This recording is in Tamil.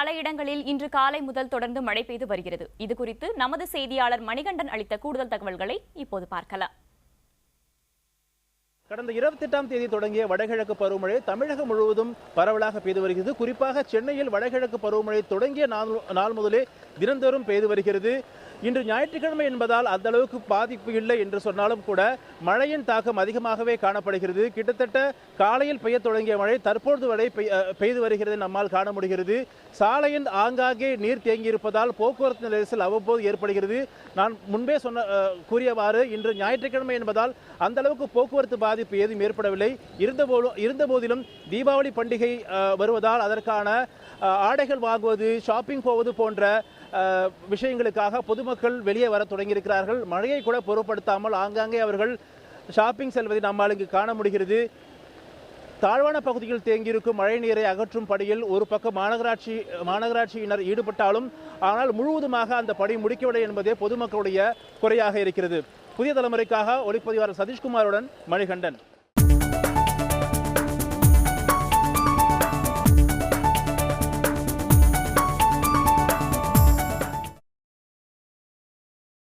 பல இடங்களில் இன்று காலை முதல் தொடர்ந்து மழை பெய்து வருகிறது. இதுகுறித்து நமது செய்தியாளர் மணிகண்டன் அளித்த கூடுதல் தகவல்களை இப்போது பார்க்கலாம். கடந்த 28ஆம் தேதி தொடங்கிய வடகிழக்கு பருவமழை தமிழகம் முழுவதும் பரவலாக பெய்து வருகிறது. குறிப்பாக சென்னையில் வடகிழக்கு பருவமழை தொடங்கிய நாள் முதலே தினந்தோறும் பெய்து வருகிறது. இன்று ஞாயிற்றுக்கிழமை என்பதால் அந்த அளவுக்கு பாதிப்பு இல்லை என்று சொன்னாலும் கூட மழையின் தாக்கம் அதிகமாகவே காணப்படுகிறது. கிட்டத்தட்ட காலையில் பெய்ய தொடங்கிய மழை தற்போது வரை பெய்து வருகிறது நம்மால் காண முடிகிறது. சாலையின் ஆங்காங்கே நீர் தேங்கியிருப்பதால் போக்குவரத்து நெரிசல் அவ்வப்போது ஏற்படுகிறது. நான் முன்பே கூறியவாறு இன்று ஞாயிற்றுக்கிழமை என்பதால் அந்த அளவுக்கு போக்குவரத்து பாதிப்பு ஏதும் ஏற்படவில்லை. இருந்தபோதிலும் தீபாவளி பண்டிகை வருவதால் அதற்கான ஆடைகள் வாங்குவது, ஷாப்பிங் போவது போன்ற விஷயங்களுக்காக பொதுமக்கள் வெளியே வர தொடங்கியிருக்கிறார்கள். மழையை கூட பொருட்படுத்தாமல் ஆங்காங்கே அவர்கள் ஷாப்பிங் செல்வதை நம்மால் இங்கு காண முடிகிறது. தாழ்வான பகுதியில் தேங்கியிருக்கும் மழை நீரை அகற்றும் பணியில் ஒரு பக்கம் மாநகராட்சியினர் ஈடுபட்டாலும் ஆனால் முழுவதுமாக அந்த பணி முடிக்கவில்லை என்பதே பொதுமக்களுடைய குறையாக இருக்கிறது. புதிய தலைமுறைக்காக ஒளிப்பதிவாளர் சதீஷ்குமாருடன் மணிகண்டன்.